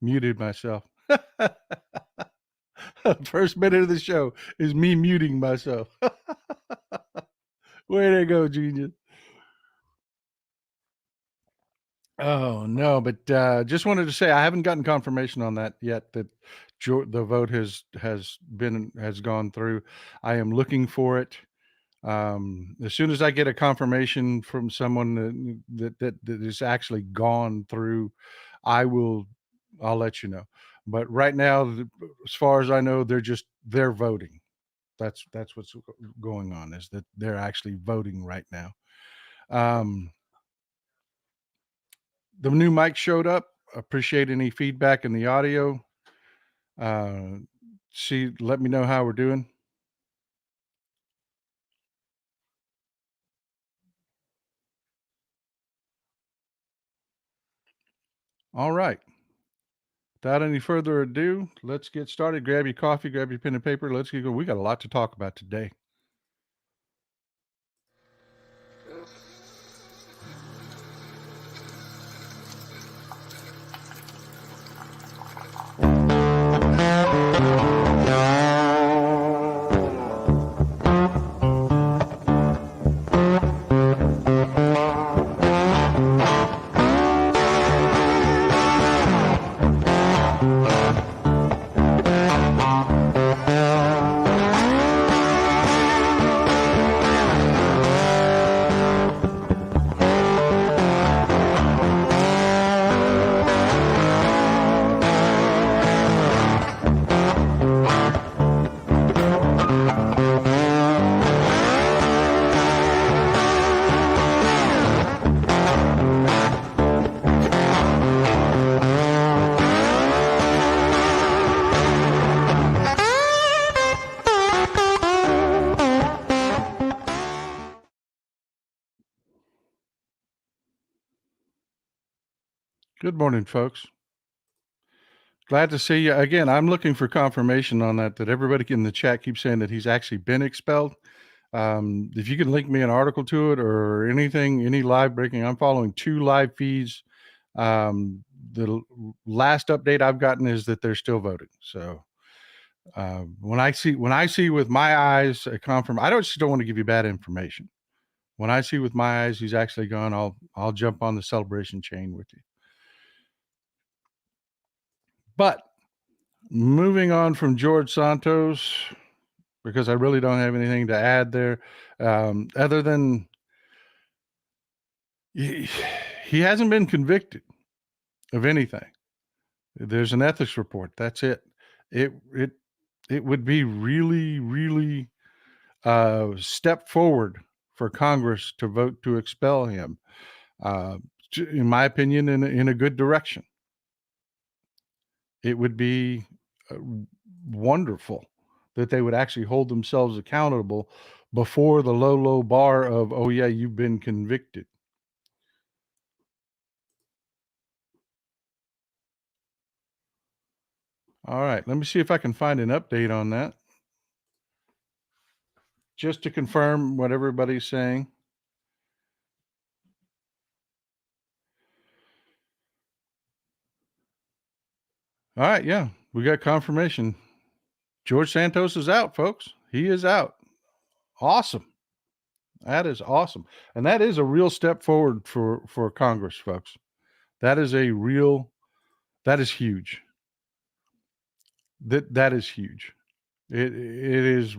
Muted myself. First minute of the show is me muting myself. Way to go, genius. Oh, no, but just wanted to say I haven't gotten confirmation on that yet that the vote has gone through. I am looking for it. As soon as I get a confirmation from someone that is actually gone through, I'll let you know. But right now, as far as I know, they're voting. That's what's going on, is that they're actually voting right now. The new mic showed up. Appreciate any feedback in the audio. Let me know how we're doing. All right. Without any further ado, let's get started. Grab your coffee, grab your pen and paper. Let's get going. We got a lot to talk about today. Good morning, folks. Glad to see you again. I'm looking for confirmation on that everybody in the chat keeps saying that he's actually been expelled. If you can link me an article to it or anything, any live breaking, I'm following 2 live feeds. The last update I've gotten is that they're still voting. So when I see with my eyes a I just don't want to give you bad information. When I see with my eyes he's actually gone, I'll jump on the celebration chain with you. But moving on from George Santos, because I really don't have anything to add there, other than he hasn't been convicted of anything. There's an ethics report. That's it. It would be really, really step forward for Congress to vote to expel him. In my opinion, in a good direction. It would be wonderful that they would actually hold themselves accountable before the low bar of, oh yeah, you've been convicted. All right, let me see if I can find an update on that. Just to confirm what everybody's saying. All right, yeah, we got confirmation. George Santos is out, folks. He is out. Awesome. That is awesome. And that is a real step forward for Congress, folks. That is huge. That is huge. It is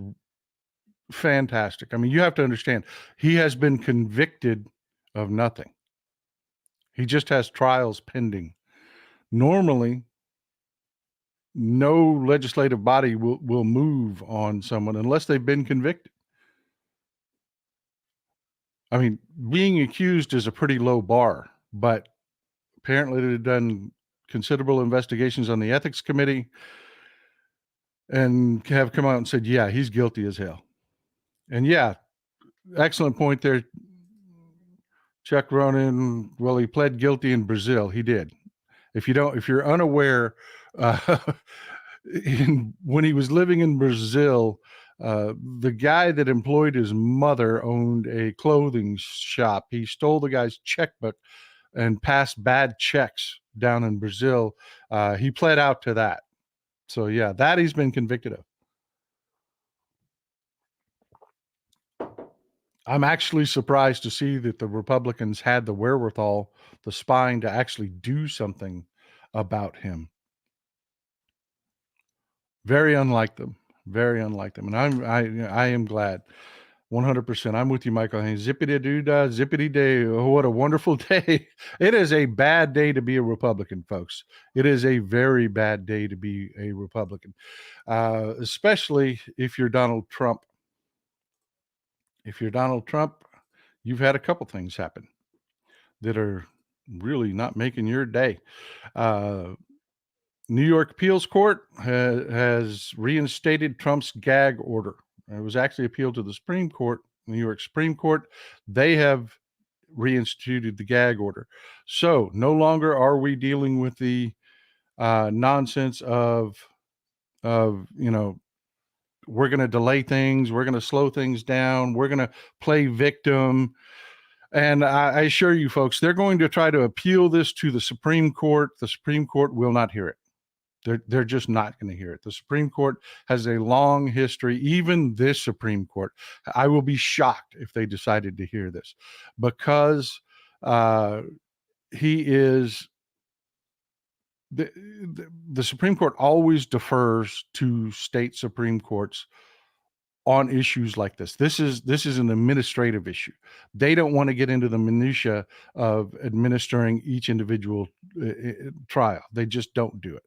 fantastic. I mean, you have to understand, he has been convicted of nothing. He just has trials pending. Normally, no legislative body will move on someone unless they've been convicted. I mean, being accused is a pretty low bar, but apparently they've done considerable investigations on the ethics committee and have come out and said, yeah, he's guilty as hell. And yeah, excellent point there, Chuck Ronan. Well, he pled guilty in Brazil. He did. If you're unaware, when he was living in Brazil, the guy that employed his mother owned a clothing shop. He stole the guy's checkbook and passed bad checks down in Brazil. He pled out to that. So yeah, that he's been convicted of. I'm actually surprised to see that the Republicans had the wherewithal, the spine to actually do something about him. Very unlike them. Very unlike them. And I am glad. 100%. I'm with you, Michael. Hey, zippity doo dah, zippity day. Oh, what a wonderful day. It is a bad day to be a Republican, folks. It is a very bad day to be a Republican, especially if you're Donald Trump. If you're Donald Trump, you've had a couple things happen that are really not making your day. New York Appeals Court has reinstated Trump's gag order. It was actually appealed to the Supreme Court, New York Supreme Court. They have reinstituted the gag order. So no longer are we dealing with the nonsense of we're going to delay things, we're going to slow things down, we're going to play victim. And I assure you, folks, they're going to try to appeal this to the Supreme Court. The Supreme Court will not hear it. They're just not going to hear it. The Supreme Court has a long history. Even this Supreme Court, I will be shocked if they decided to hear this, because he is the Supreme Court always defers to state Supreme Courts on issues like this. This is an administrative issue. They don't want to get into the minutia of administering each individual trial. They just don't do it.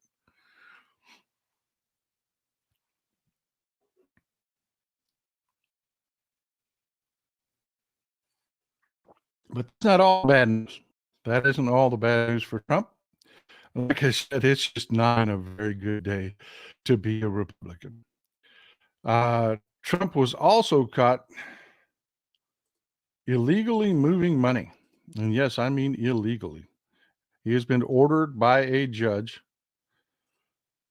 But that's not all bad news. That isn't all the bad news for Trump. Like I said, it's just not a very good day to be a Republican. Trump was also caught illegally moving money. And yes, I mean illegally. He has been ordered by a judge.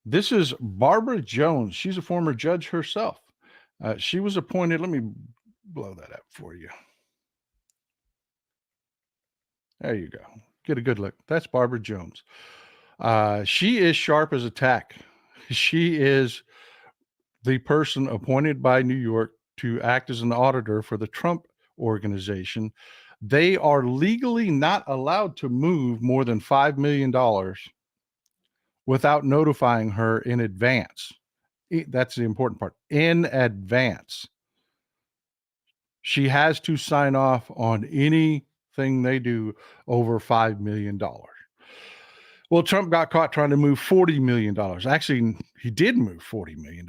This is Barbara Jones. She's a former judge herself. She was appointed. Let me blow that up for you. There you go. Get a good look. That's Barbara Jones. She is sharp as a tack. She is the person appointed by New York to act as an auditor for the Trump organization. They are legally not allowed to move more than $5 million without notifying her in advance. That's the important part. In advance. She has to sign off on anything they do over $5 million. Well, Trump got caught trying to move $40 million. Actually, he did move $40 million.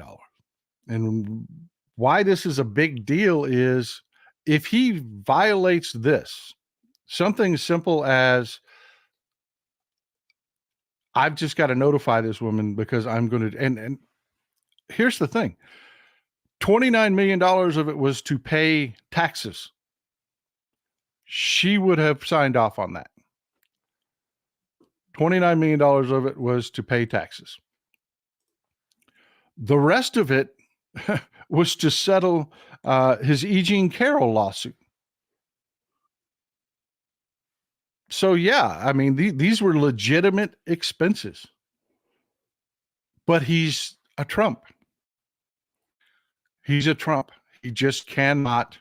And why this is a big deal is if he violates this, something simple as, I've just got to notify this woman because I'm going to, and here's the thing, $29 million of it was to pay taxes. She would have signed off on that. $29 million of it was to pay taxes. The rest of it was to settle his E. Jean Carroll lawsuit. So yeah, I mean, these were legitimate expenses. But he's a Trump. He's a Trump. He just cannot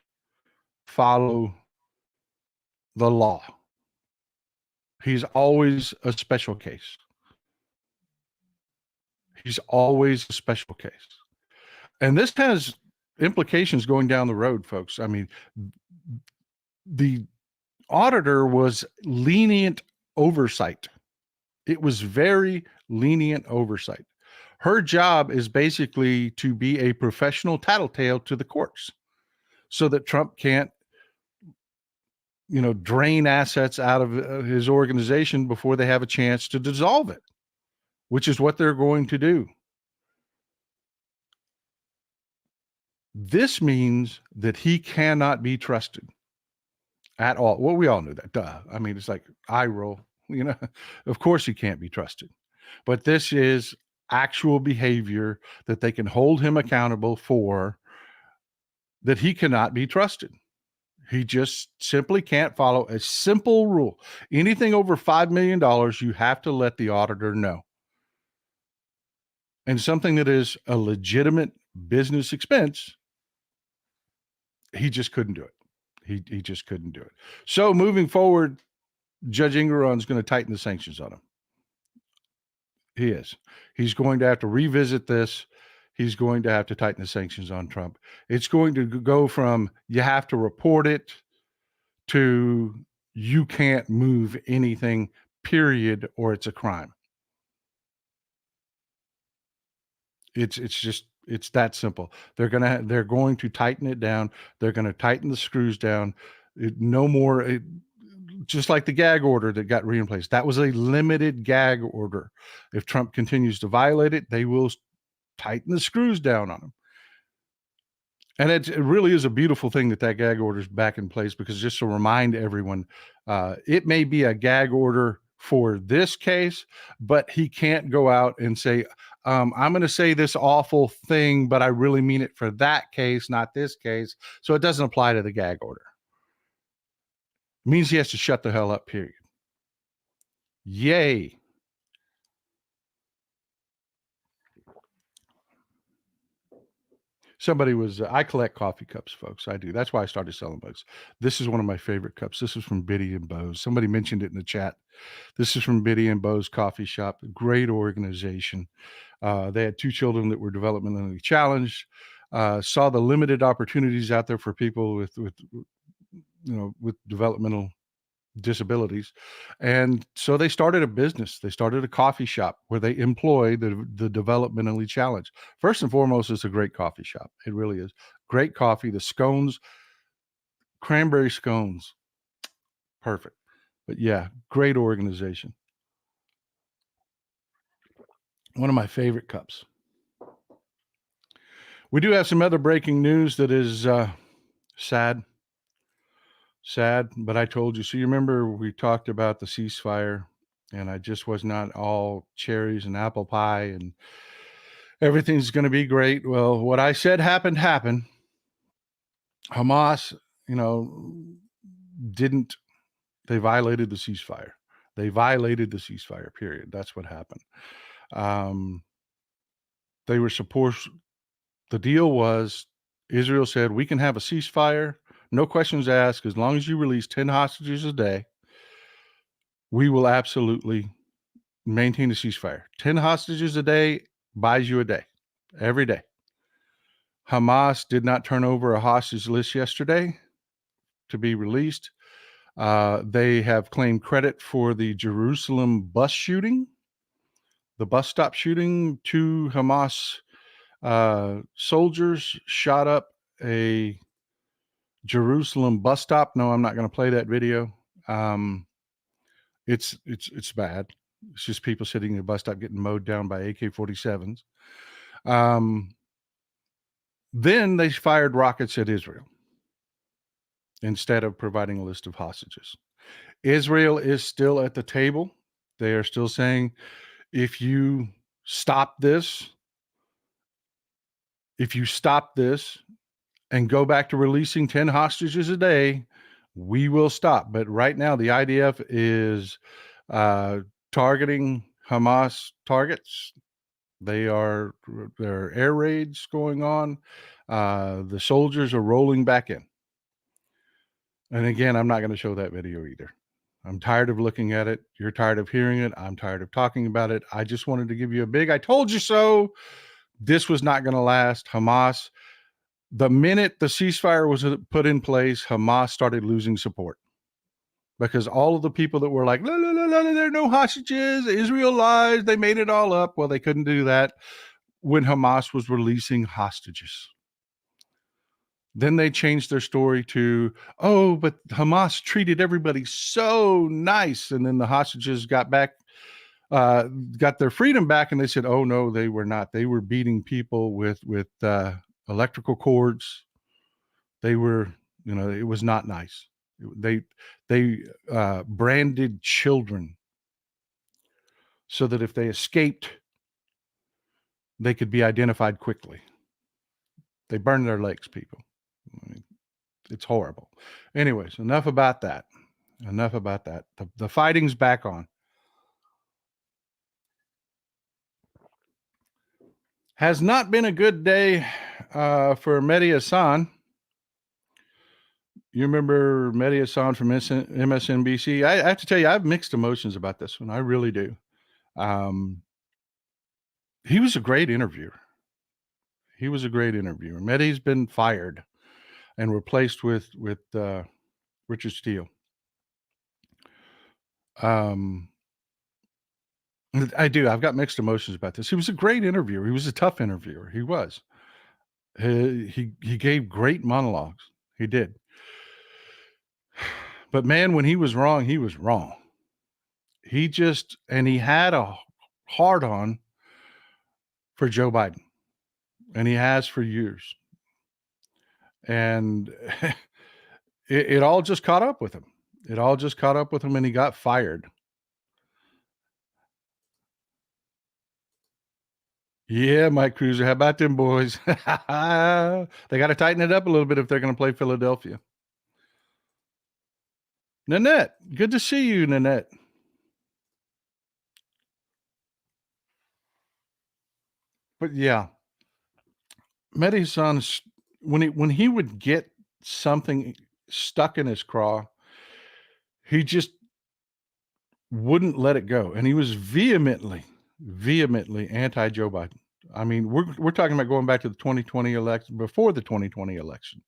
follow the law. He's always a special case. He's always a special case. And this has implications going down the road, folks. I mean, the auditor was lenient oversight. It was very lenient oversight. Her job is basically to be a professional tattletale to the courts so that Trump can't, drain assets out of his organization before they have a chance to dissolve it, which is what they're going to do. This means that he cannot be trusted at all. Well, we all knew that. Duh. I mean, it's like eye roll, of course he can't be trusted. But this is actual behavior that they can hold him accountable for, that he cannot be trusted. He just simply can't follow a simple rule. Anything over $5 million, you have to let the auditor know. And something that is a legitimate business expense, he just couldn't do it. He just couldn't do it. So moving forward, Judge Ingeron's going to tighten the sanctions on him. He is. He's going to have to revisit this. He's going to have to tighten the sanctions on Trump. It's going to go from you have to report it to you can't move anything, period, or it's a crime. It's that simple. They're going to tighten it down. They're going to tighten the screws down. No more. Just like the gag order that got replaced. That was a limited gag order. If Trump continues to violate it, they will tighten the screws down on him. And it really is a beautiful thing that gag order is back in place, because just to remind everyone, it may be a gag order for this case, but he can't go out and say, I'm going to say this awful thing, but I really mean it for that case, not this case. So it doesn't apply to the gag order. It means he has to shut the hell up, period. Yay. Somebody was, I collect coffee cups, folks. I do. That's why I started selling books. This is one of my favorite cups. This is from Biddy and Bose. Somebody mentioned it in the chat. This is from Biddy and Bose Coffee Shop. Great organization. They had 2 children that were developmentally challenged. Saw the limited opportunities out there for people with developmental disabilities, and so they started a business. They started a coffee shop where they employ the developmentally challenged. First and foremost, it's a great coffee shop. It really is great coffee. The scones, cranberry scones, perfect. But yeah, great organization. One of my favorite cups. We do have some other breaking news that is sad, but I told you. So you remember we talked about the ceasefire, and I just was not all cherries and apple pie and everything's going to be great. Well, what I said happened. Hamas, didn't. They violated the ceasefire. Period. That's what happened. They were supposed. The deal was, Israel said, we can have a ceasefire, no questions asked, as long as you release 10 hostages a day. We will absolutely maintain a ceasefire. 10 hostages a day buys you a day, every day. Hamas did not turn over a hostage list yesterday to be released. They have claimed credit for the Jerusalem bus shooting, the bus stop shooting. 2 Hamas soldiers shot up a Jerusalem bus stop. No, I'm not going to play that video. It's bad. It's just people sitting in a bus stop getting mowed down by AK-47s. Then they fired rockets at Israel instead of providing a list of hostages. Israel is still at the table. They are still saying, if you stop this and go back to releasing 10 hostages a day, we will stop. But right now, the IDF is targeting Hamas targets. There are air raids going on. The soldiers are rolling back in. And again, I'm not going to show that video either. I'm tired of looking at it. You're tired of hearing it. I'm tired of talking about it. I just wanted to give you a big, I told you so. This was not going to last. Hamas, the minute the ceasefire was put in place, Hamas started losing support. Because all of the people that were like, la, la, la, la, there are no hostages, Israel lies, they made it all up. Well, they couldn't do that when Hamas was releasing hostages. Then they changed their story to, oh, but Hamas treated everybody so nice. And then the hostages got their freedom back, and they said, oh, no, they were not. They were beating people with electrical cords. They were, it was not nice. They branded children so that if they escaped, they could be identified quickly. They burned their legs, people. It's horrible. Anyways, enough about that. Enough about that. The fighting's back on. Has not been a good day for Mehdi Hassan. You remember Mehdi Hassan from MSNBC? I have to tell you, I have mixed emotions about this one. I really do. He was a great interviewer. Mehdi's been fired and replaced with Richard Steele. I do. I've got mixed emotions about this. He was a great interviewer. He was a tough interviewer. He was. He gave great monologues. He did. But man, when he was wrong, he was wrong. He had a hard on for Joe Biden, and he has for years. And it all just caught up with him. And he got fired. Yeah, Mike Cruiser. How about them boys? They got to tighten it up a little bit if they're going to play Philadelphia. Nanette, good to see you, Nanette. But yeah, Mehdi Hassan, when he would get something stuck in his craw, he just wouldn't let it go, and he was vehemently anti-Joe Biden. I mean, we're talking about going back to the 2020 election, before the 2020 election.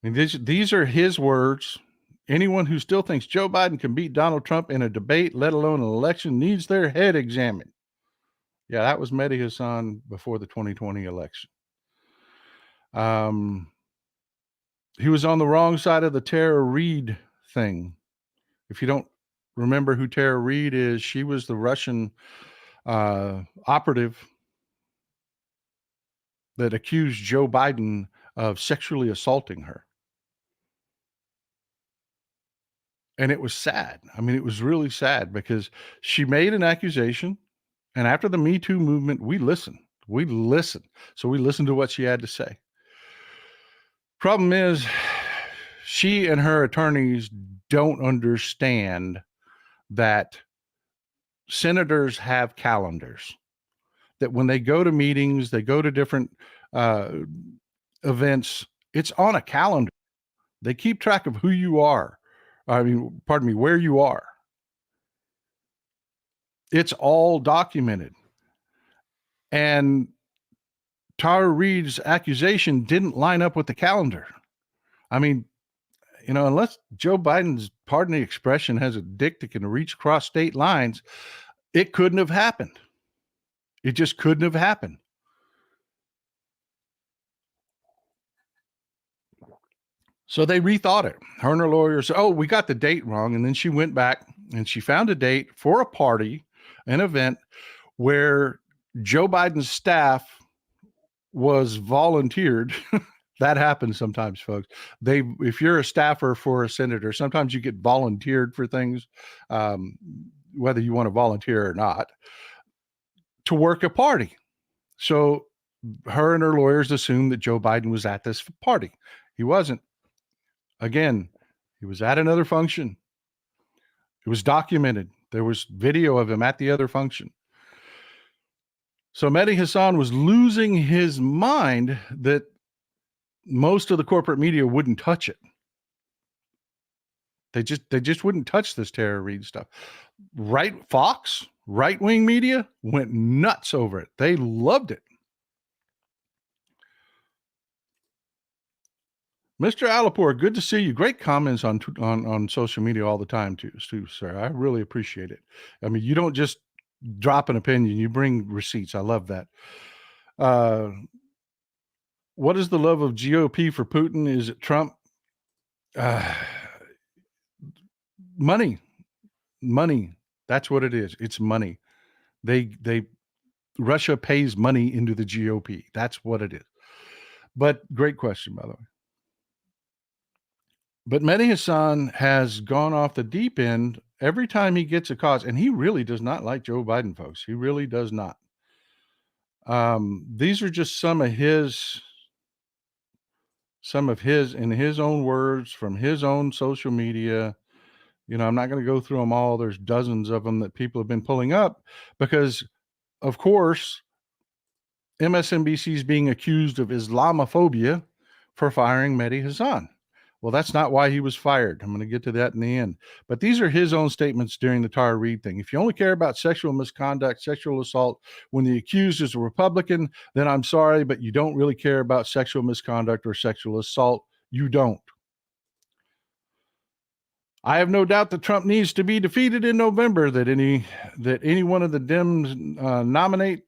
I mean, these are his words. Anyone who still thinks Joe Biden can beat Donald Trump in a debate, let alone an election, needs their head examined. Yeah, that was Mehdi Hassan before the 2020 election. He was on the wrong side of the Tara Reade thing. If you don't remember who Tara Reade is, she was the Russian operative that accused Joe Biden of sexually assaulting her. And it was sad. I mean, it was really sad because she made an accusation. And after the Me Too movement, we listened. So we listened to what she had to say. Problem is, she and her attorneys don't understand that senators have calendars, that when they go to meetings, they go to different events, it's on a calendar. They keep track of who you are. Where you are. It's all documented. And Tara Reade's accusation didn't line up with the calendar. I mean, unless Joe Biden's, pardon the expression, has a dick that can reach across state lines, it couldn't have happened. It just couldn't have happened. So they rethought it. Her and her lawyer said, "Oh, we got the date wrong." And then she went back and she found a date for a party, an event where Joe Biden's staff was volunteered. That happens sometimes, folks. If you're a staffer for a senator, sometimes you get volunteered for things, whether you want to volunteer or not, to work a party. So her and her lawyers assumed that Joe Biden was at this party. He wasn't. Again, he was at another function. It was documented. There was video of him at the other function. So Mehdi Hassan was losing his mind that most of the corporate media wouldn't touch it. They just wouldn't touch this Tara Reade stuff. Fox, right-wing media went nuts over it. They loved it. Mr. Alipur, good to see you. Great comments on social media all the time too, sir. I really appreciate it. I mean, you don't just drop an opinion, you bring receipts. I love that. What is the love of GOP for Putin? Is it Trump? Money. That's what it is. It's money. Russia pays money into the GOP. That's what it is. But great question, by the way. But Mehdi Hassan has gone off the deep end every time he gets a cause, and he really does not like Joe Biden, folks. He really does not. These are just some of his some of his, in his own words, from his own social media. I'm not going to go through them all. There's dozens of them that people have been pulling up because, of course, MSNBC is being accused of Islamophobia for firing Mehdi Hassan. Well, that's not why he was fired. I'm going to get to that in the end. But these are his own statements during the Tara Reade thing. If you only care about sexual misconduct, sexual assault, when the accused is a Republican, then I'm sorry, but you don't really care about sexual misconduct or sexual assault. You don't. I have no doubt that Trump needs to be defeated in November, that any one of the Dems nominate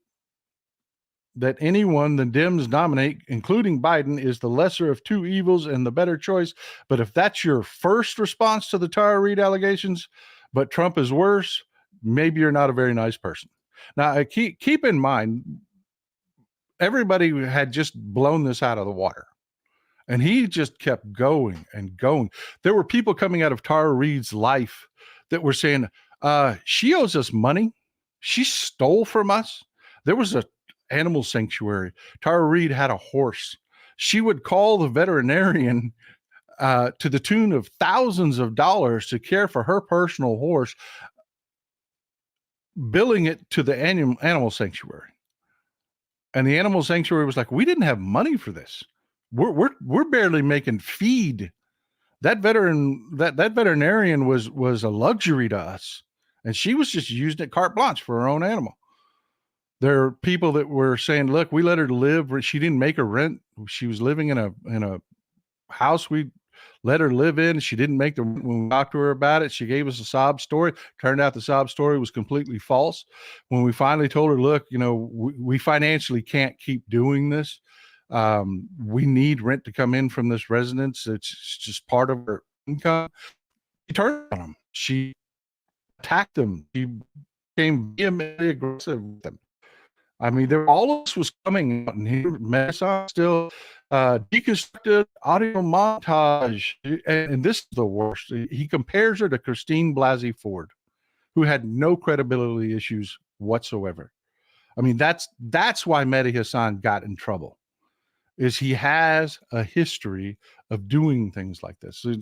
that anyone the Dems nominate, including Biden, is the lesser of two evils and the better choice. But if that's your first response to the Tara Reade allegations, but Trump is worse, maybe you're not a very nice person. Now, keep in mind, everybody had just blown this out of the water. And he just kept going and going. There were people coming out of Tara Reade's life that were saying, she owes us money. She stole from us. There was a animal sanctuary. Tara Reade had a horse. She would call the veterinarian to the tune of thousands of dollars to care for her personal horse, billing it to the animal sanctuary. And the animal sanctuary was like, we didn't have money for this. We're barely making feed. That veterinarian was a luxury to us, and she was just using it carte blanche for her own animal. There are people that were saying, look, we let her live. She didn't make her rent. She was living in a house we let her live in. She didn't make the rent. When we talked to her about it, she gave us a sob story. Turned out the sob story was completely false. When we finally told her, look, we financially can't keep doing this. We need rent to come in from this residence. It's just part of her income. She turned on them. She attacked them. She became vehemently aggressive with them. I mean, all of this was coming out, and here Mesa still deconstructed audio montage, and this is the worst. He compares her to Christine Blasey Ford, who had no credibility issues whatsoever. I mean, that's why Mehdi Hassan got in trouble, is he has a history of doing things like this. So,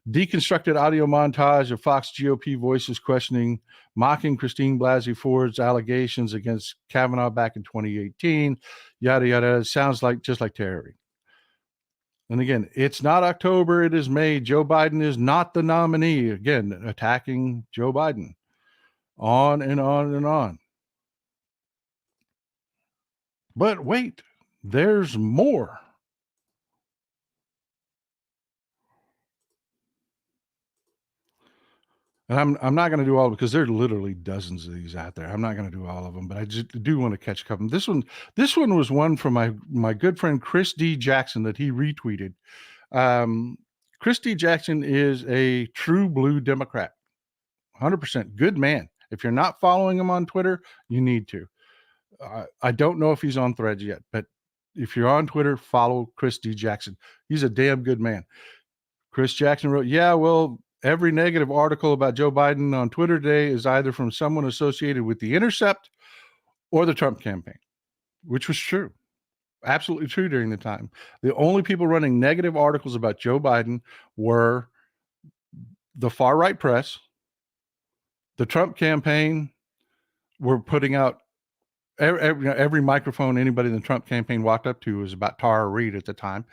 deconstructed audio montage of Fox GOP voices questioning, mocking Christine Blasey Ford's allegations against Kavanaugh back in 2018, yada, yada. It sounds like just like Terry. And again, it's not October, it is May. Joe Biden is not the nominee. Again, attacking Joe Biden. On and on and on. But wait, there's more. And I'm not going to do all, because there are literally dozens of these out there. I'm not going to do all of them, but I just do want to catch a couple. This one was one from my good friend Chris D. Jackson that he retweeted. Chris D. Jackson is a true blue Democrat, 100% good man. If you're not following him on Twitter, you need to. I don't know if he's on Threads yet, but if you're on Twitter, follow Chris D. Jackson. He's a damn good man. Chris Jackson wrote, yeah, well, every negative article about Joe Biden on Twitter today is either from someone associated with The Intercept or the Trump campaign, which was true. Absolutely true during the time. The only people running negative articles about Joe Biden were the far right press. The Trump campaign were putting out every microphone anybody in the Trump campaign walked up to was about Tara Reade at the time,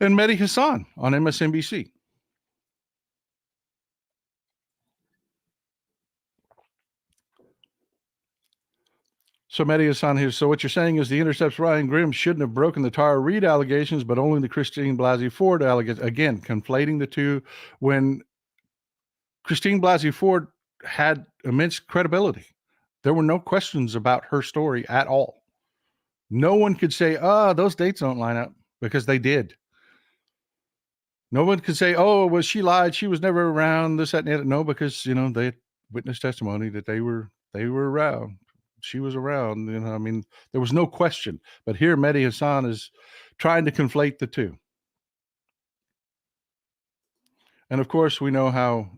and Mehdi Hassan on MSNBC. So Mehdi Hassan here. So what you're saying is The Intercept's Ryan Grimm shouldn't have broken the Tara Reade allegations, but only the Christine Blasey Ford allegations. Again, conflating the two, when Christine Blasey Ford had immense credibility. There were no questions about her story at all. No one could say, those dates don't line up, because they did. No one could say, well, she lied. She was never around, this, that, and the other. No, because, they had witness testimony that they were around. She was around, I mean, there was no question. But here, Mehdi Hassan is trying to conflate the two. And of course, we know how,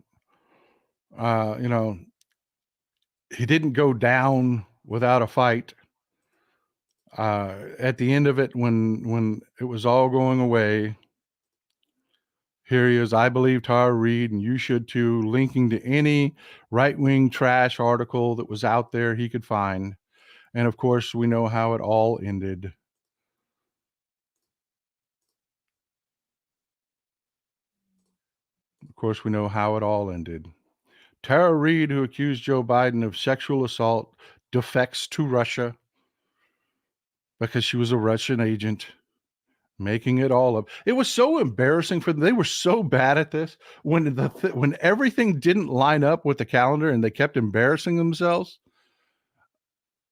he didn't go down without a fight. At the end of it, when it was all going away, here he is. I believe Tara Reid, and you should too, linking to any right-wing trash article that was out there he could find. And of course, we know how it all ended. Of course, we know how it all ended. Tara Reid, who accused Joe Biden of sexual assault, defects to Russia because she was a Russian agent, making it all up. It was so embarrassing for them. They were so bad at this. When everything didn't line up with the calendar and they kept embarrassing themselves,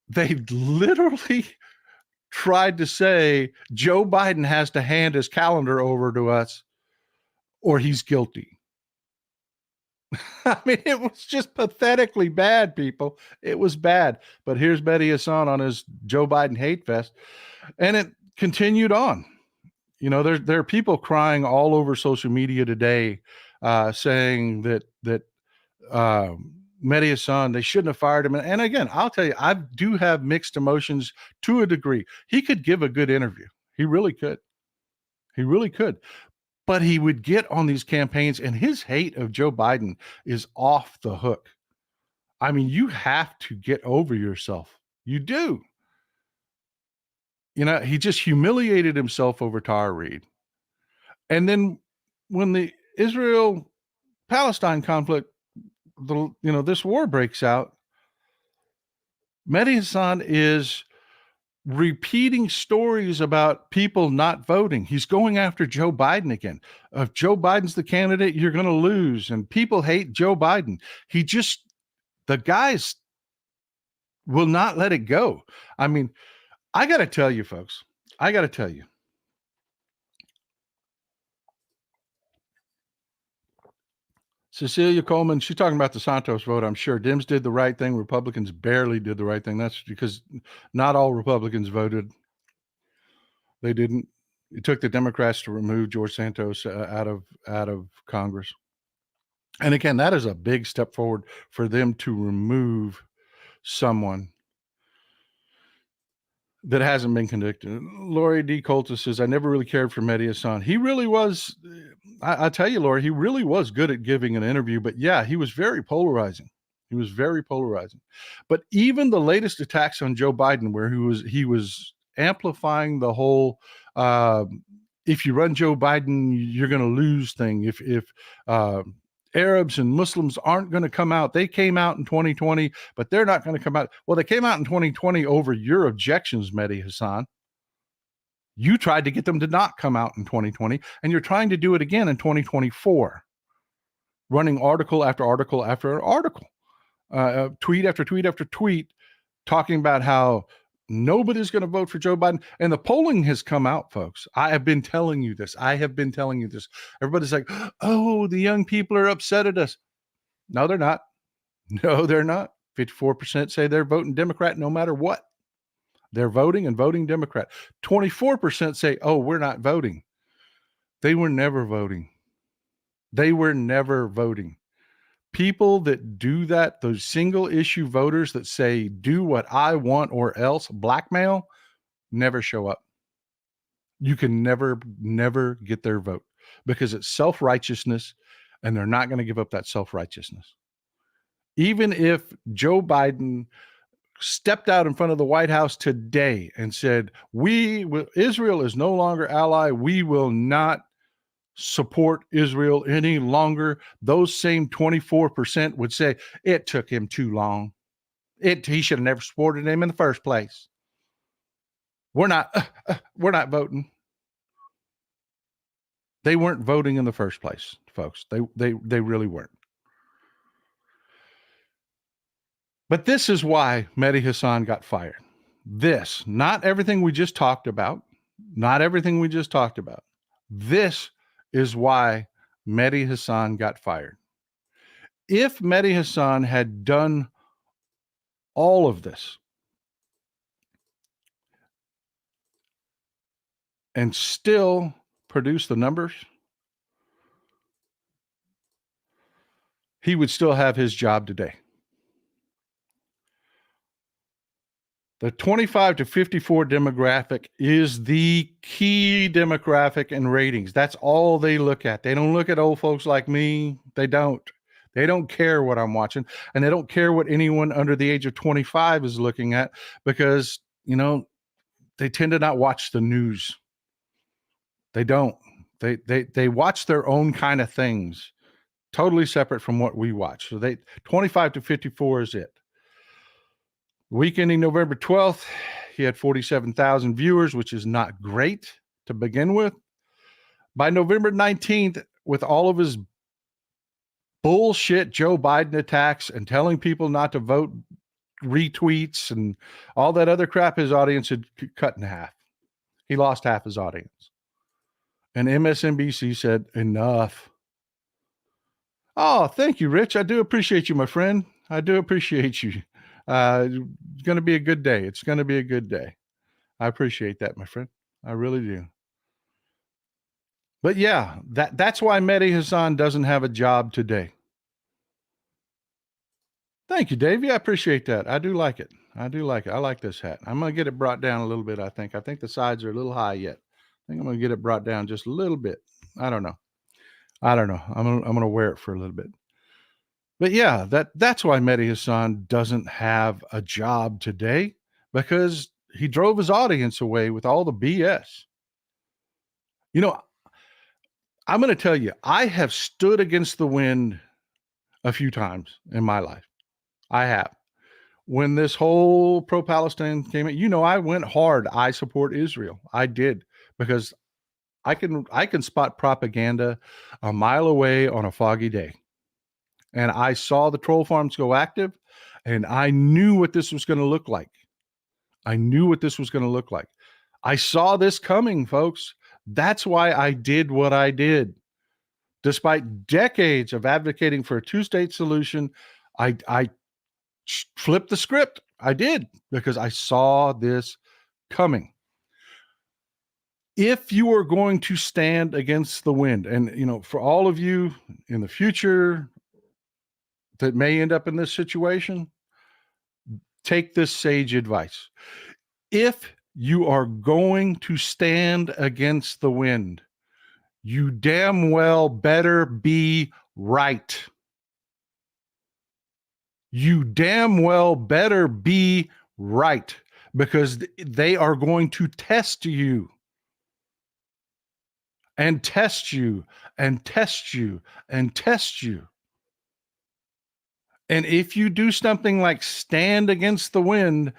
they literally tried to say Joe Biden has to hand his calendar over to us or he's guilty. I mean, it was just pathetically bad, people. It was bad. But here's Mehdi Hasan on his Joe Biden hate fest, and it continued on. You know, there are people crying all over social media today, saying that Mehdi Hasan, they shouldn't have fired him. And again, I'll tell you, I do have mixed emotions to a degree. He could give a good interview. He really could. He really could. But he would get on these campaigns, and his hate of Joe Biden is off the hook. I mean, you have to get over yourself. You do. You know, he just humiliated himself over Tara Reid. And then when the Israel Palestine conflict, this war breaks out, Mehdi Hasan is repeating stories about people not voting. He's going after Joe Biden again. If Joe Biden's the candidate, you're going to lose. And people hate Joe Biden. The guys will not let it go. I mean, I got to tell you, folks, Cecilia Coleman, she's talking about the Santos vote. I'm sure Dems did the right thing. Republicans barely did the right thing. That's because not all Republicans voted. They didn't. It took the Democrats to remove George Santos out of Congress. And again, that is a big step forward for them to remove someone that hasn't been convicted. Lori D. Coltis says, I never really cared for Mehdi Hasan. He really was, I tell you, Lori, he really was good at giving an interview. But yeah, he was very polarizing. But even the latest attacks on Joe Biden, where he was amplifying the whole if you run Joe Biden, you're going to lose thing. If Arabs and Muslims aren't going to come out. They came out in 2020, but they're not going to come out. Well, they came out in 2020 over your objections, Mehdi Hasan. You tried to get them to not come out in 2020, and you're trying to do it again in 2024, running article after article after article, tweet after tweet after tweet, talking about how nobody's going to vote for Joe Biden. And the polling has come out, folks. I have been telling you this. Everybody's like, oh, the young people are upset at us. No, they're not. 54% say they're voting Democrat no matter what. They're voting and voting Democrat. 24% say, oh, we're not voting. They were never voting. People that do that, those single issue voters that say, do what I want or else, blackmail, never show up. You can never get their vote because it's self-righteousness, and they're not going to give up that self-righteousness. Even if Joe Biden stepped out in front of the White House today and said, Israel is no longer ally, we will not support Israel any longer, those same 24% would say it took him too long. He should have never supported him in the first place. We're not voting. They weren't voting in the first place, folks. They really weren't. But this is why Mehdi Hasan got fired. Not everything we just talked about. This is why Mehdi Hasan got fired. If Mehdi Hasan had done all of this and still produced the numbers, he would still have his job today. The 25 to 54 demographic is the key demographic in ratings. That's all they look at. They don't look at old folks like me. They don't. They don't care what I'm watching, and they don't care what anyone under the age of 25 is looking at because, they tend to not watch the news. They don't. They watch their own kind of things, totally separate from what we watch. So 25 to 54 is it. Week ending November 12th, he had 47,000 viewers, which is not great to begin with. By November 19th, with all of his bullshit Joe Biden attacks and telling people not to vote, retweets, and all that other crap, his audience had cut in half. He lost half his audience. And MSNBC said, enough. Oh, thank you, Rich. I do appreciate you, my friend. I do appreciate you. It's going to be a good day. It's going to be a good day. I appreciate that, my friend. I really do. But yeah, that's why Mehdi Hassan doesn't have a job today. Thank you, Davey. I appreciate that. I do like it. I like this hat. I'm going to get it brought down a little bit, I think. I think the sides are a little high yet. I think I'm going to get it brought down just a little bit. I don't know. I'm going to wear it for a little bit. But yeah, that's why Mehdi Hassan doesn't have a job today, because he drove his audience away with all the BS. I'm going to tell you, I have stood against the wind a few times in my life. I have. When this whole pro-Palestine came in, I went hard. I support Israel. I did, because I can spot propaganda a mile away on a foggy day. And I saw the troll farms go active, and I knew what this was going to look like. I saw this coming, folks. That's why I did what I did. Despite decades of advocating for a two-state solution, I flipped the script. I did, because I saw this coming. If you are going to stand against the wind, and for all of you in the future that may end up in this situation, take this sage advice. If you are going to stand against the wind, you damn well better be right. You damn well better be right, because they are going to test you and test you and test you and test you. And if you do something like stand against the wind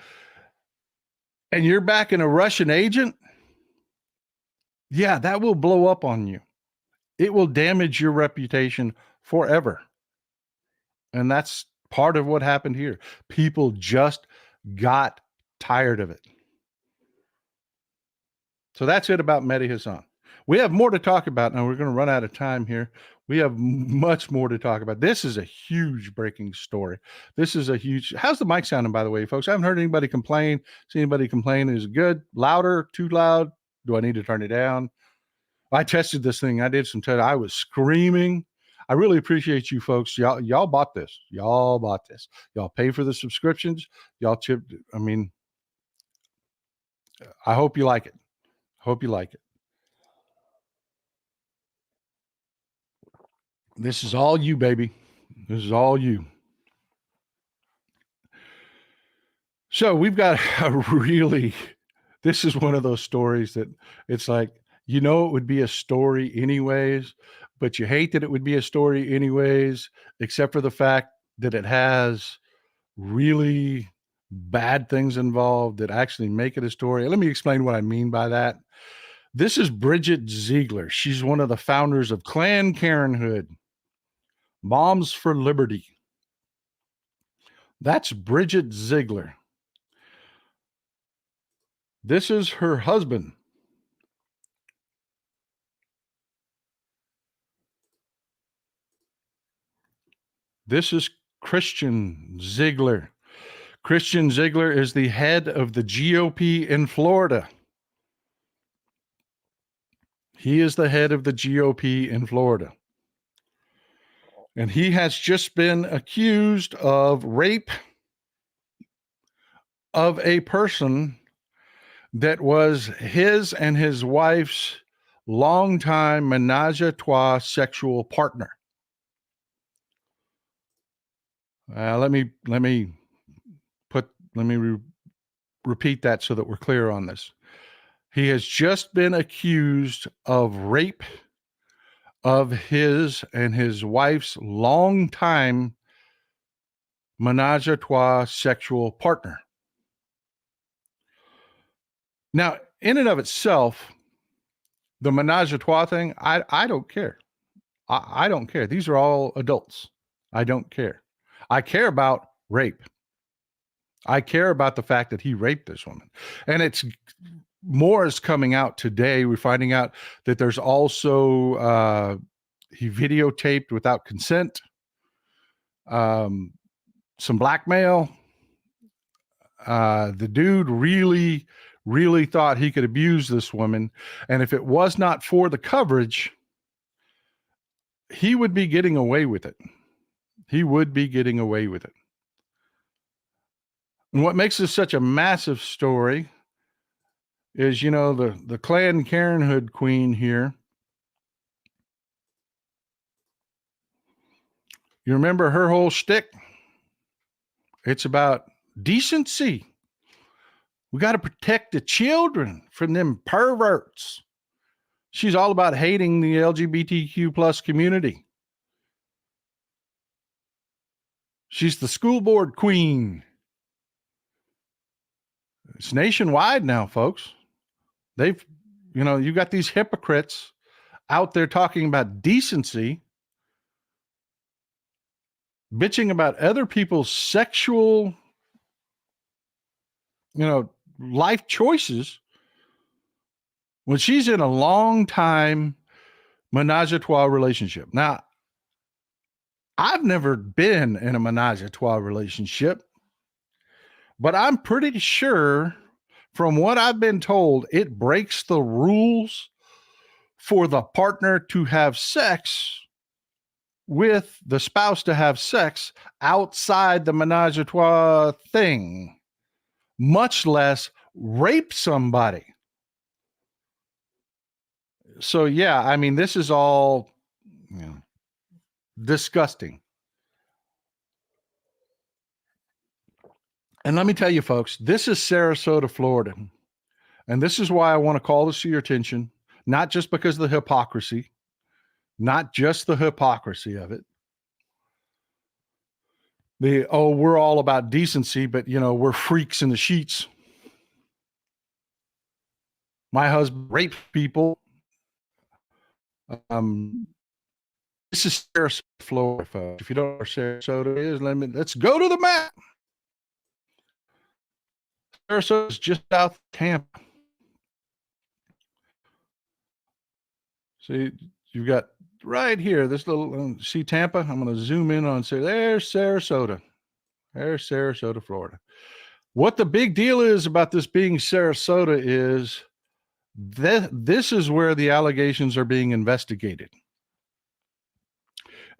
and you're backing a Russian agent, yeah, that will blow up on you. It will damage your reputation forever. And that's part of what happened here. People just got tired of it. So that's it about Mehdi Hassan. We have more to talk about. Now, we're going to run out of time here. We have much more to talk about. This is a huge breaking story. How's the mic sounding, by the way, folks? I haven't heard anybody complain. See anybody complain? Is it good? Louder? Too loud? Do I need to turn it down? I tested this thing. I did some tests. I was screaming. I really appreciate you folks. Y'all bought this. Y'all pay for the subscriptions. Y'all chipped. I hope you like it. This is all you, baby. This is all you. So we've got this is one of those stories that it's like, it would be a story anyways, but you hate that it would be a story anyways, except for the fact that it has really bad things involved that actually make it a story. Let me explain what I mean by that. This is Bridget Ziegler. She's one of the founders of Planned Parenthood, Moms for Liberty. That's Bridget Ziegler. This is her husband. This is Christian Ziegler. Christian Ziegler is the head of the GOP in Florida. He is the head of the GOP in Florida. And he has just been accused of rape of a person that was his and his wife's longtime menage a trois sexual partner. Let me repeat that so that we're clear on this. He has just been accused of rape of his and his wife's longtime menage a trois sexual partner. Now, in and of itself, the menage a trois thing, I don't care. I don't care. These are all adults. I don't care. I care about rape. I care about the fact that he raped this woman. And it's more is coming out today. We're finding out that there's also he videotaped without consent, some blackmail. The dude really, really thought he could abuse this woman. And if it was not for the coverage, he would be getting away with it. He would be getting away with it. And what makes this such a massive story is, you know, the Planned Parenthood queen here. You remember her whole shtick? It's about decency. We got to protect the children from them perverts. She's all about hating the LGBTQ plus community. She's the school board queen. It's nationwide now, folks. They've, you know, you got these hypocrites out there talking about decency, bitching about other people's sexual, you know, life choices when she's in a long time menage a trois relationship. Now, I've never been in a menage a trois relationship, but I'm pretty sure from what I've been told, it breaks the rules for the partner to have sex with the spouse to have sex outside the menage a trois thing, much less rape somebody. So, yeah, I mean, this is all, you know, disgusting. And let me tell you, folks, this is Sarasota, Florida. And this is why I want to call this to your attention, not just because of the hypocrisy, not just the hypocrisy of it. We're all about decency, but, you know, we're freaks in the sheets. My husband raped people. This is Sarasota, Florida, folks. If you don't know where Sarasota is, let's go to the map. Sarasota is just south of Tampa. See, you've got right here, this little, see Tampa? I'm going to zoom in on, say, there's Sarasota. There's Sarasota, Florida. What the big deal is about this being Sarasota is that this is where the allegations are being investigated.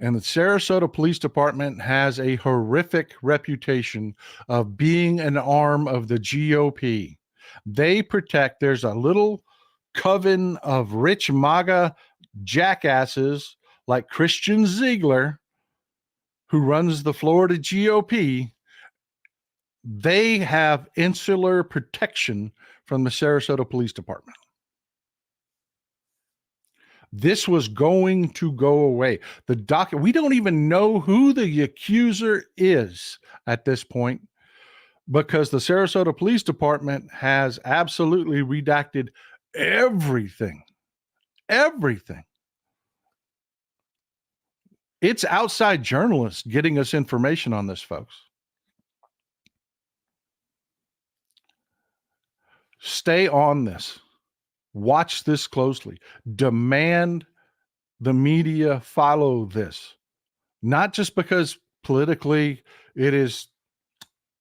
And the Sarasota Police Department has a horrific reputation of being an arm of the GOP. They protect, there's a little coven of rich MAGA jackasses like Christian Ziegler, who runs the Florida GOP. They have insular protection from the Sarasota Police Department. This was going to go away. We don't even know who the accuser is at this point because the Sarasota Police Department has absolutely redacted everything. Everything. It's outside journalists getting us information on this, folks. Stay on this. Watch this closely. Demand the media follow this. Not just because politically it is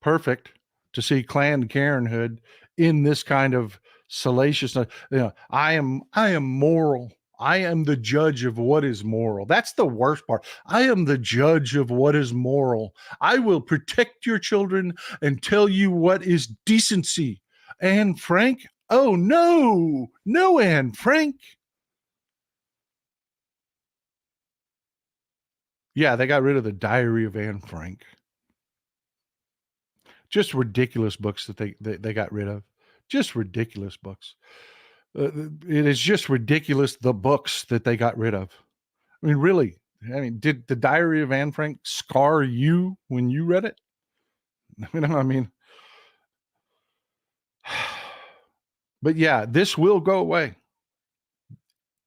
perfect to see Planned Parenthood in this kind of salaciousness. You know, I am moral. I am the judge of what is moral. That's the worst part. I am the judge of what is moral. I will protect your children and tell you what is decency. Anne Frank? Oh, no, no, Anne Frank. Yeah, they got rid of the Diary of Anne Frank. Just ridiculous books that they got rid of. Just ridiculous books. It is just ridiculous, the books that they got rid of. I mean, really. I mean, did the Diary of Anne Frank scar you when you read it? I mean, but yeah, this will go away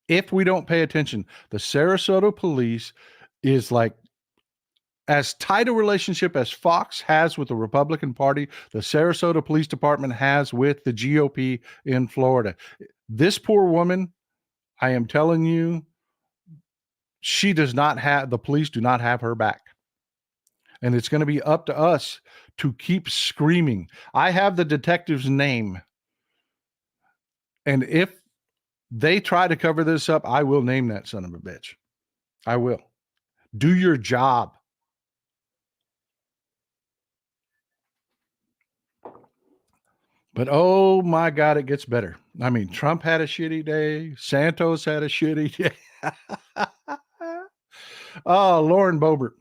if we don't pay attention. The Sarasota police is like as tight a relationship as Fox has with the Republican Party, the Sarasota Police Department has with the GOP in Florida. This poor woman, I am telling you, she does not have, the police do not have her back. And it's going to be up to us to keep screaming. I have the detective's name. And if they try to cover this up, I will name that son of a bitch. I will. Do your job. But oh my God, it gets better. I mean, Trump had a shitty day. Santos had a shitty day. Oh, Lauren Boebert.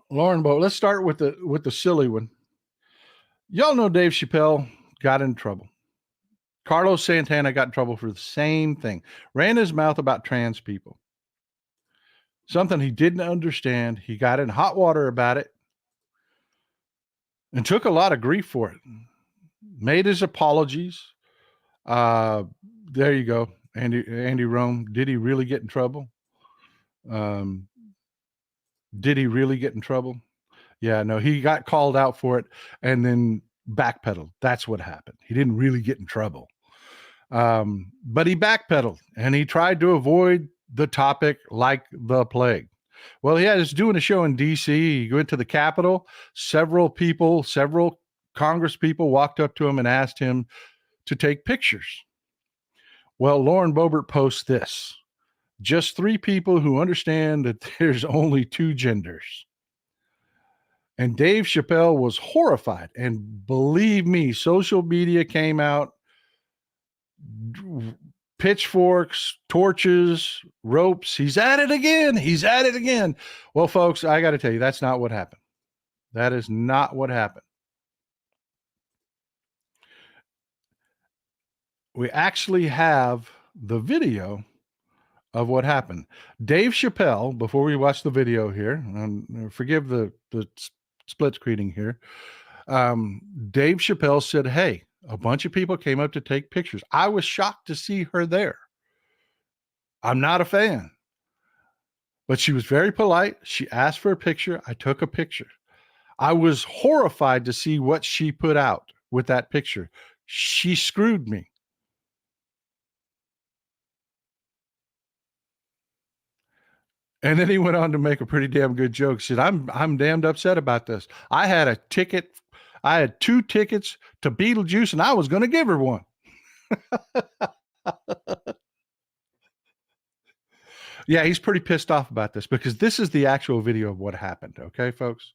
Let's start with the silly one. Y'all know Dave Chappelle got in trouble. Carlos Santana got in trouble for the same thing. Ran his mouth about trans people. Something he didn't understand. He got in hot water about it and took a lot of grief for it. Made his apologies. There you go. Andy Rome. Did he really get in trouble? Did he really get in trouble? Yeah, no, he got called out for it and then backpedaled. That's what happened. He didn't really get in trouble. But he backpedaled and he tried to avoid the topic like the plague. Well, he was doing a show in D.C. He went to the Capitol. Several Congress people walked up to him and asked him to take pictures. Well, Lauren Boebert posts this. Just 3 people who understand that there's only 2 genders. And Dave Chappelle was horrified. And believe me, social media came out, pitchforks, torches, ropes. He's at it again. He's at it again. Well, folks, I got to tell you, that's not what happened. That is not what happened. We actually have the video of what happened. Dave Chappelle, before we watch the video here, forgive the split screening here. Dave Chappelle said, hey, a bunch of people came up to take pictures. I was shocked to see her there. I'm not a fan. But she was very polite. She asked for a picture. I took a picture. I was horrified to see what she put out with that picture. She screwed me. And then he went on to make a pretty damn good joke. He said, I'm damned upset about this. I had 2 tickets to Beetlejuice and I was going to give her one. Yeah, he's pretty pissed off about this because this is the actual video of what happened. Okay, folks.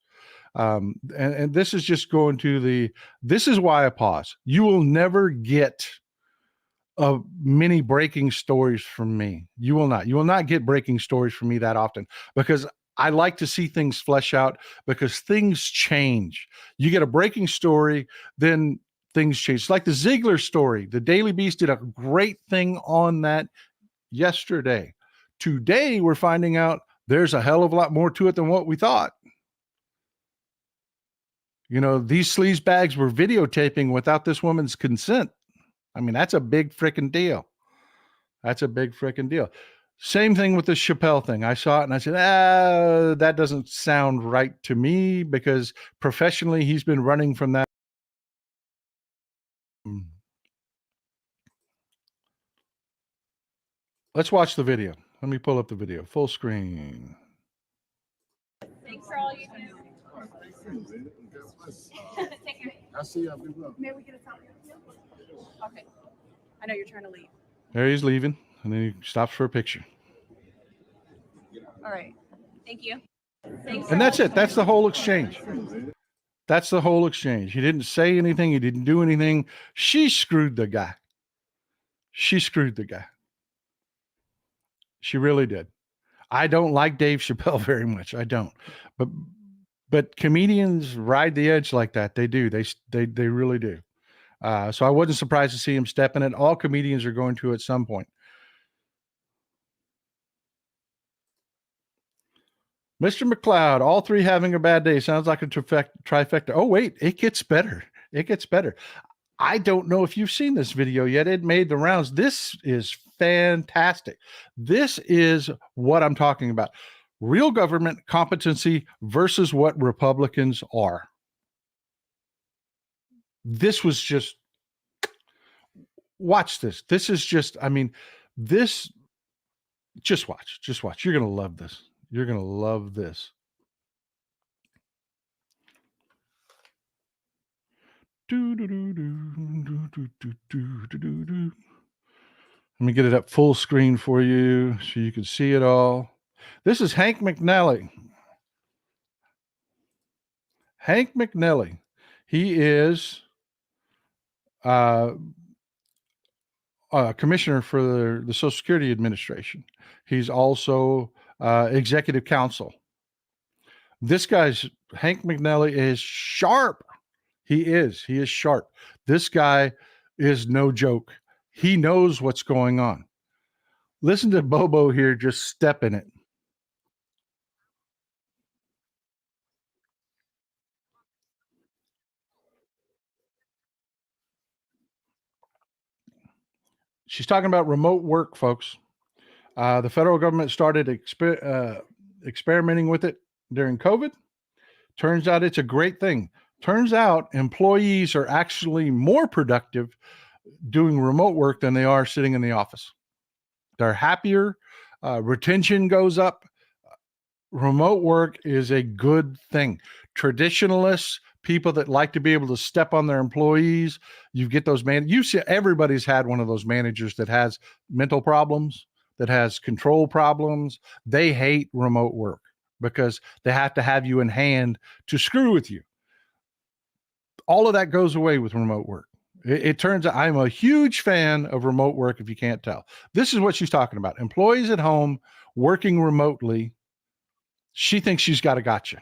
And this is just going to this is why I pause. You will never get many breaking stories from me. You will not get breaking stories from me that often because I like to see things flesh out because things change. You get a breaking story, then things change. It's like the Ziegler story. The Daily Beast did a great thing on that yesterday. Today, we're finding out there's a hell of a lot more to it than what we thought. You know, these sleaze bags were videotaping without this woman's consent. I mean, that's a big freaking deal. That's a big freaking deal. Same thing with the Chappelle thing. I saw it and I said, that doesn't sound right to me because professionally he's been running from that. Let's watch the video. Let me pull up the video. Full screen. Thanks for all you do. Take care. I'll see you. May we get a selfie? Okay. I know you're trying to leave. There he's leaving. And then he stops for a picture. All right. Thank you. And that's it. That's the whole exchange. That's the whole exchange. He didn't say anything. He didn't do anything. She screwed the guy. She screwed the guy. She really did. I don't like Dave Chappelle very much. I don't. But comedians ride the edge like that. They do. They really do. So I wasn't surprised to see him step in it. All comedians are going to at some point. Mr. McLeod, all three having a bad day. Sounds like a trifecta. Oh, wait, it gets better. It gets better. I don't know if you've seen this video yet. It made the rounds. This is fantastic. This is what I'm talking about. Real government competency versus what Republicans are. This was just, watch this. This is just, I mean, this, just watch. You're going to love this. You're going to love this. Let me get it up full screen for you so you can see it all. This is Hank McNally. Hank McNally. He is commissioner for the Social Security Administration. He's also executive counsel. This guy's, Hank McNally, is sharp. He is sharp. This guy is no joke. He knows what's going on. Listen to Bobo here just step in it. She's talking about remote work, folks. The federal government started experimenting with it during COVID. Turns out it's a great thing. Turns out employees are actually more productive doing remote work than they are sitting in the office. They're happier. Retention goes up. Remote work is a good thing. Traditionalists, people that like to be able to step on their employees, you get those you see, everybody's had one of those managers that has mental problems, that has control problems. They hate remote work because they have to have you in hand to screw with you. All of that goes away with remote work. It turns out I'm a huge fan of remote work, if you can't tell. This is what she's talking about. Employees at home working remotely. She thinks she's got a gotcha.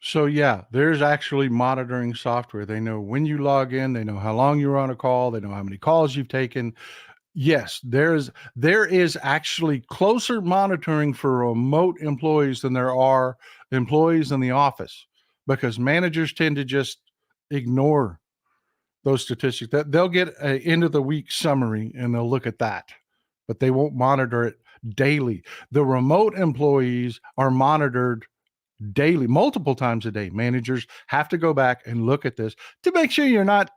So yeah, there's actually monitoring software. They know when you log in, they know how long you're on a call, they know how many calls you've taken. Yes, there is actually closer monitoring for remote employees than there are employees in the office, because managers tend to just ignore those statistics. That they'll get an end of the week summary and they'll look at that, but they won't monitor it daily. The remote employees are monitored daily, multiple times a day. Managers have to go back and look at this to make sure you're not,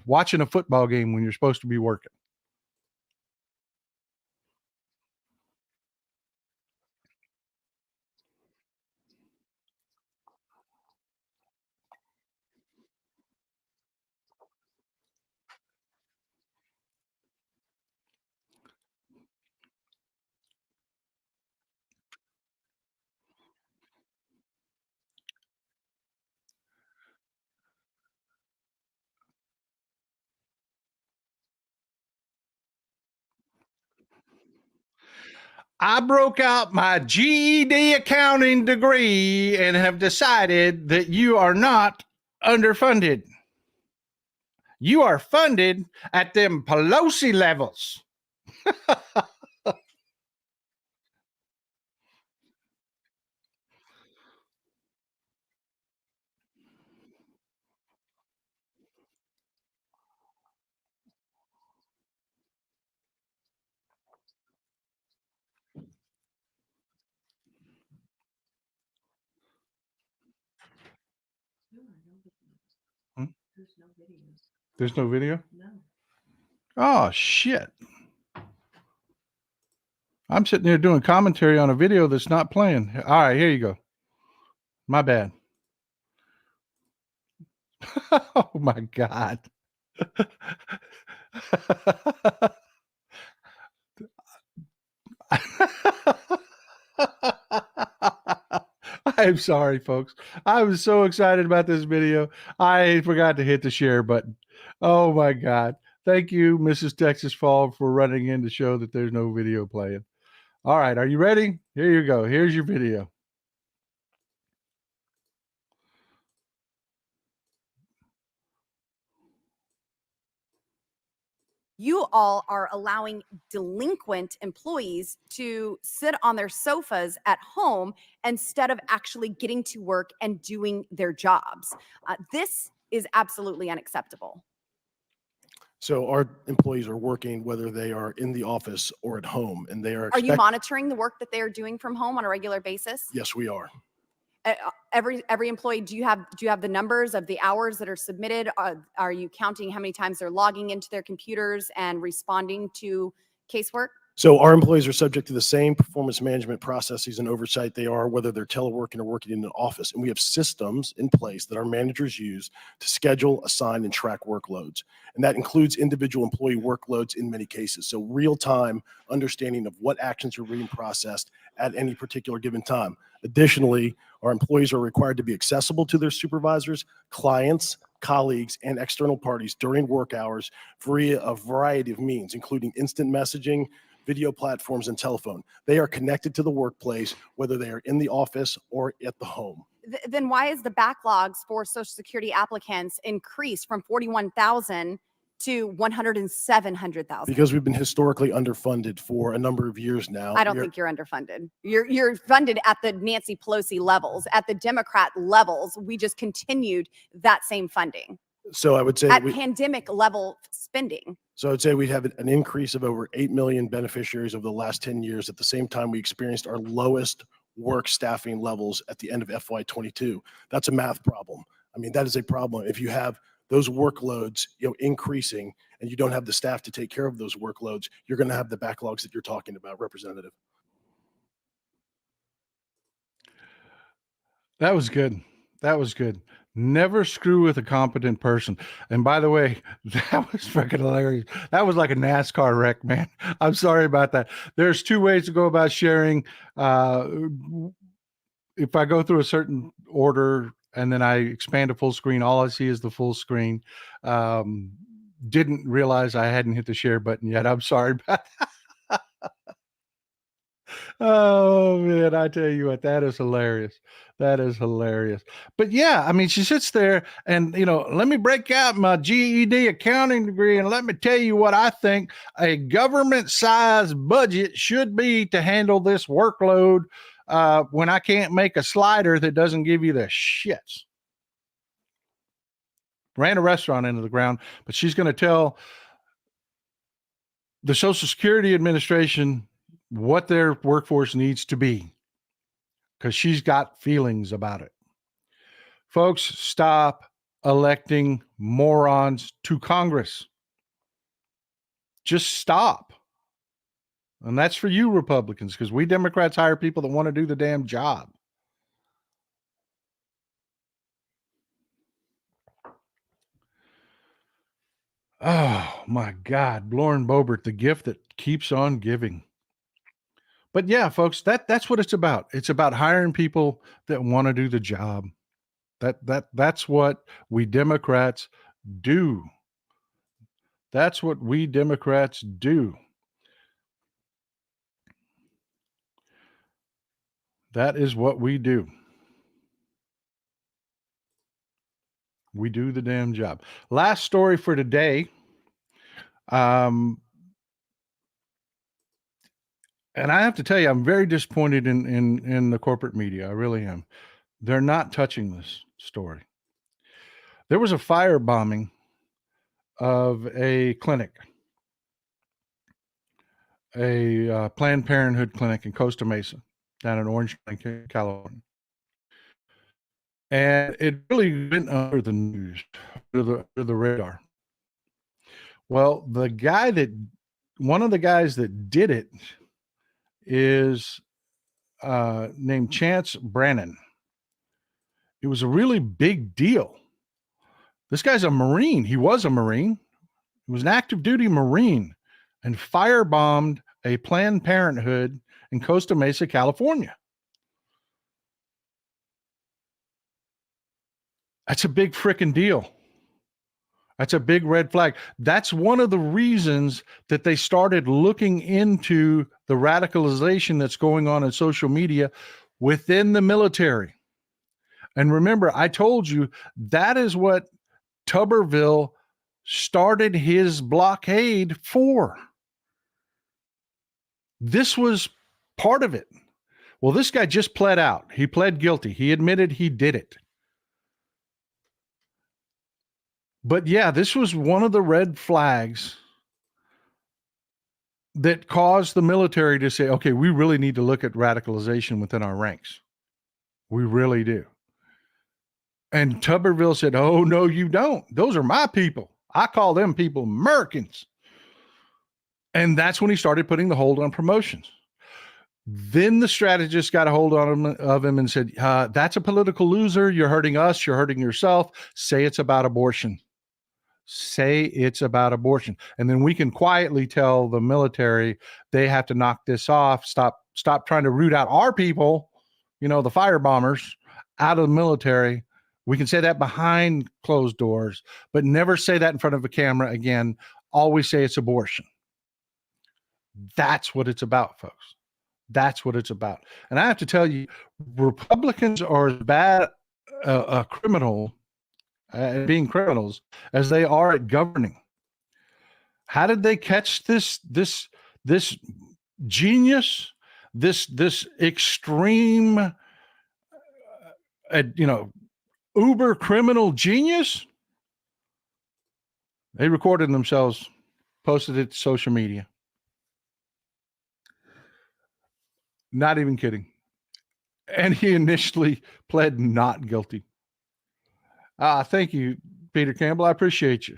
watching a football game when you're supposed to be working. I broke out my GED accounting degree and have decided that you are not underfunded. You are funded at them Pelosi levels. Hmm? There's no video? No. Oh, shit. I'm sitting there doing commentary on a video that's not playing. All right, here you go. My bad. Oh, my God. I'm sorry, folks. I was so excited about this video. I forgot to hit the share button. Oh my God. Thank you, Mrs. Texas Fall, for running in to show that there's no video playing. All right. Are you ready? Here you go. Here's your video. You all are allowing delinquent employees to sit on their sofas at home instead of actually getting to work and doing their jobs. This is absolutely unacceptable. So our employees are working whether they are in the office or at home, and they are. Are you monitoring the work that they are doing from home on a regular basis? Yes, we are. Every employee, do you have the numbers of the hours that are submitted? Are you counting how many times they're logging into their computers and responding to casework? So our employees are subject to the same performance management processes and oversight they are whether they're teleworking or working in an office. And we have systems in place that our managers use to schedule, assign, and track workloads. And that includes individual employee workloads in many cases. So real-time understanding of what actions are being processed at any particular given time. Additionally, our employees are required to be accessible to their supervisors, clients, colleagues, and external parties during work hours via a variety of means, including instant messaging, video platforms, and telephone. They are connected to the workplace, whether they are in the office or at the home. Then why is the backlogs for Social Security applicants increased from 41,000 to 107,000? Because we've been historically underfunded for a number of years now. I don't think you're underfunded. You're funded at the Nancy Pelosi levels. At the Democrat levels, we just continued that same funding. So I would say at pandemic level spending. So I'd say we'd have an increase of over 8 million beneficiaries over the last 10 years. At the same time, we experienced our lowest work staffing levels at the end of FY22. That's a math problem. I mean, that is a problem. If you have those workloads, increasing and you don't have the staff to take care of those workloads, you're going to have the backlogs that you're talking about, Representative. That was good. That was good. Never screw with a competent person. And by the way, that was freaking hilarious. That was like a NASCAR wreck, man. I'm sorry about that. There's two ways to go about sharing. If I go through a certain order and then I expand to full screen, all I see is the full screen. Didn't realize I hadn't hit the share button yet. I'm sorry about that. Oh man, I tell you what, that is hilarious. That is hilarious. But yeah, I mean, she sits there and, let me break out my GED accounting degree and let me tell you what I think a government-sized budget should be to handle this workload when I can't make a slider that doesn't give you the shits. Ran a restaurant into the ground, but she's going to tell the Social Security Administration what their workforce needs to be because she's got feelings about it. Folks, stop electing morons to Congress. Just stop. And that's for you Republicans, because we Democrats hire people that want to do the damn job. Oh my God, Lauren Boebert, the gift that keeps on giving. But yeah, folks, that's what it's about. It's about hiring people that want to do the job. That's what we Democrats do. That's what we Democrats do. That is what we do. We do the damn job. Last story for today. And I have to tell you, I'm very disappointed in the corporate media. I really am. They're not touching this story. There was a firebombing of a clinic, a Planned Parenthood clinic in Costa Mesa, down in Orange County, California. And it really went under the news, under the radar. Well, one of the guys that did it is named Chance Brannon. It was a really big deal. This guy's a Marine. He was a Marine. He was an active duty Marine and firebombed a Planned Parenthood in Costa Mesa, California. That's a big freaking deal. That's a big red flag. That's one of the reasons that they started looking into the radicalization that's going on in social media within the military. And remember, I told you that is what Tuberville started his blockade for. This was part of it. Well, this guy just pled out. He pled guilty. He admitted he did it. But yeah, this was one of the red flags that caused the military to say, okay, we really need to look at radicalization within our ranks. We really do. And Tuberville said, oh, no, you don't. Those are my people. I call them people Americans. And that's when he started putting the hold on promotions. Then the strategist got a hold of him and said, that's a political loser. You're hurting us. You're hurting yourself. Say it's about abortion. Say it's about abortion. And then we can quietly tell the military they have to knock this off. Stop trying to root out our people, the firebombers, out of the military. We can say that behind closed doors, but never say that in front of a camera again. Always say it's abortion. That's what it's about, folks. That's what it's about. And I have to tell you, Republicans are as bad a criminal being criminals as they are at governing. How did they catch this genius, this extreme, uber criminal genius? They recorded themselves, posted it to social media. Not even kidding. And he initially pled not guilty. Thank you, Peter Campbell. I appreciate you.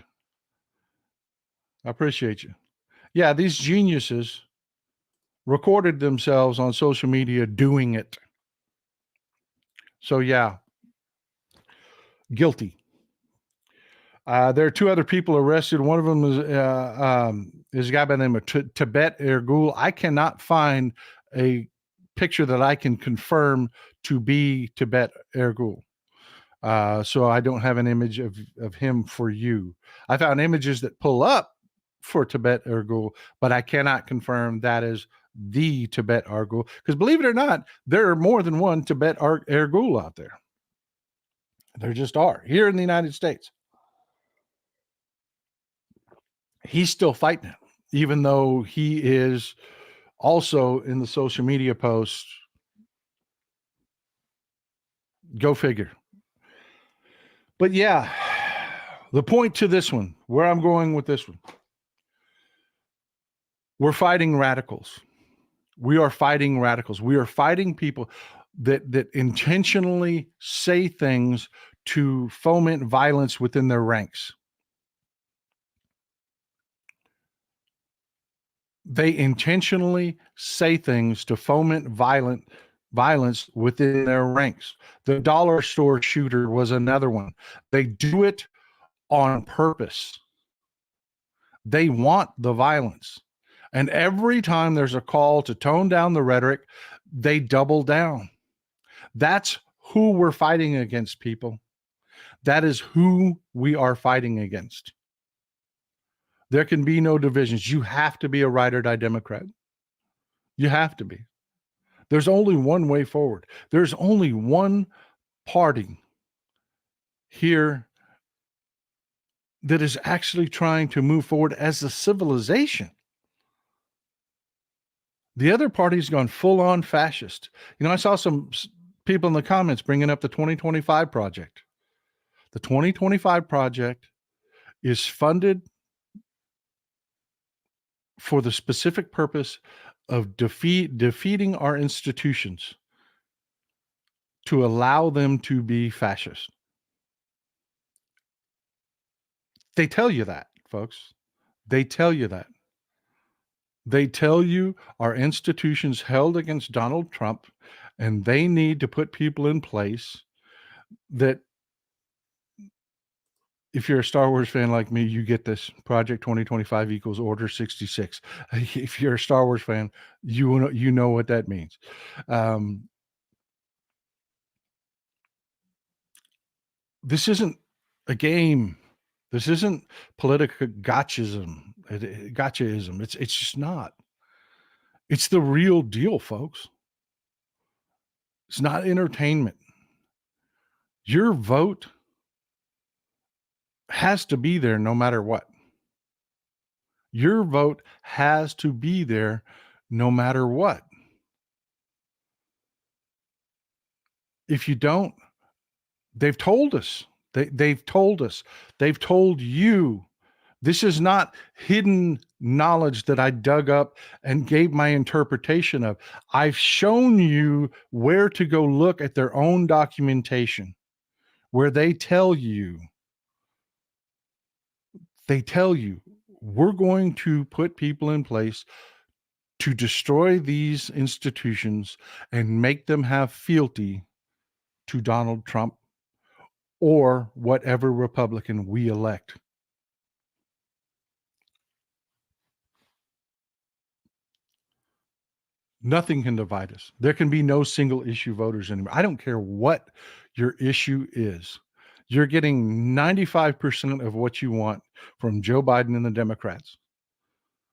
Yeah, these geniuses recorded themselves on social media doing it. So yeah, guilty. There are two other people arrested. One of them is a guy by the name of Tibet Ergul. I cannot find a picture that I can confirm to be Tibet Ergul. So I don't have an image of him for you. I found images that pull up for Tibet Ergul, but I cannot confirm that is the Tibet Ergul. Because believe it or not, there are more than one Tibet Ergul out there. There just are. Here in the United States. He's still fighting it, even though he is also in the social media posts. Go figure. But yeah, the point to this one, where I'm going with this one, we're fighting radicals. We are fighting radicals. We are fighting people that intentionally say things to foment violence within their ranks. They intentionally say things to foment violence within their ranks. The dollar store shooter was another one. They do it on purpose. They want the violence. And every time there's a call to tone down the rhetoric, they double down. That's who we're fighting against, people. That is who we are fighting against. There can be no divisions. You have to be a ride or die Democrat. You have to be. There's only one way forward. There's only one party here that is actually trying to move forward as a civilization. The other party's gone full on fascist. I saw some people in the comments bringing up the 2025 project. The 2025 project is funded for the specific purpose of defeating our institutions. to allow them to be fascist. They tell you that, folks. They tell you that. They tell you our institutions held against Donald Trump, and they need to put people in place that, if you're a Star Wars fan like me, you get this. Project 2025 equals Order 66. If you're a Star Wars fan, you know what that means. This isn't a game. This isn't political gotchaism. It's just not. It's the real deal, folks. It's not entertainment. Your vote has to be there no matter what. Your vote has to be there no matter what. If you don't, they've told us. They've told us. They've told you. This is not hidden knowledge that I dug up and gave my interpretation of. I've shown you where to go look at their own documentation, where they tell you, we're going to put people in place to destroy these institutions and make them have fealty to Donald Trump or whatever Republican we elect. Nothing can divide us. There can be no single issue voters anymore. I don't care what your issue is. You're getting 95% of what you want from Joe Biden and the Democrats.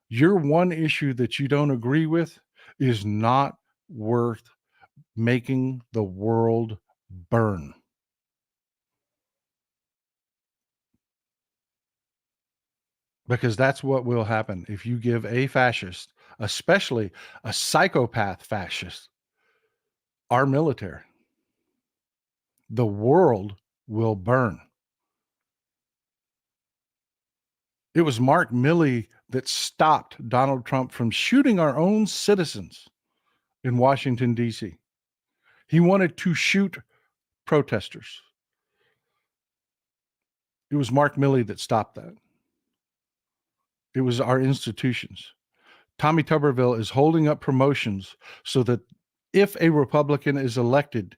Your one issue that you don't agree with is not worth making the world burn. Because that's what will happen if you give a fascist, especially a psychopath fascist, our military. The world will burn. It was Mark Milley that stopped Donald Trump from shooting our own citizens in Washington, D.C. He wanted to shoot protesters. It was Mark Milley that stopped that. It was our institutions. Tommy Tuberville is holding up promotions so that if a Republican is elected,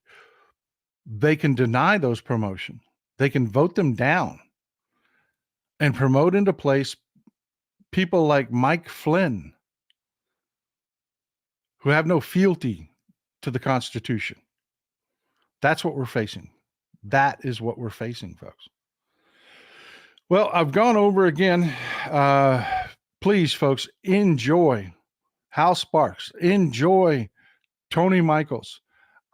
they can deny those promotions. They can vote them down and promote into place people like Mike Flynn, who have no fealty to the Constitution. That's what we're facing. That is what we're facing, folks. Well, I've gone over again. Please, folks, enjoy Hal Sparks. Enjoy Tony Michaels.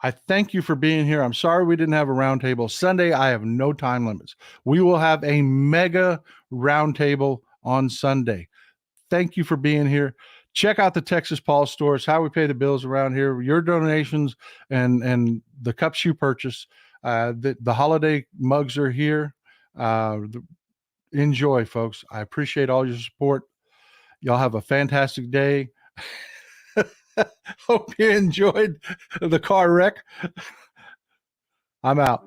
I thank you for being here. I'm sorry we didn't have a roundtable. Sunday, I have no time limits. We will have a mega roundtable on Sunday. Thank you for being here. Check out the Texas Paul stores, how we pay the bills around here, your donations and the cups you purchase. The holiday mugs are here. Enjoy, folks. I appreciate all your support. Y'all have a fantastic day. Hope you enjoyed the car wreck. I'm out.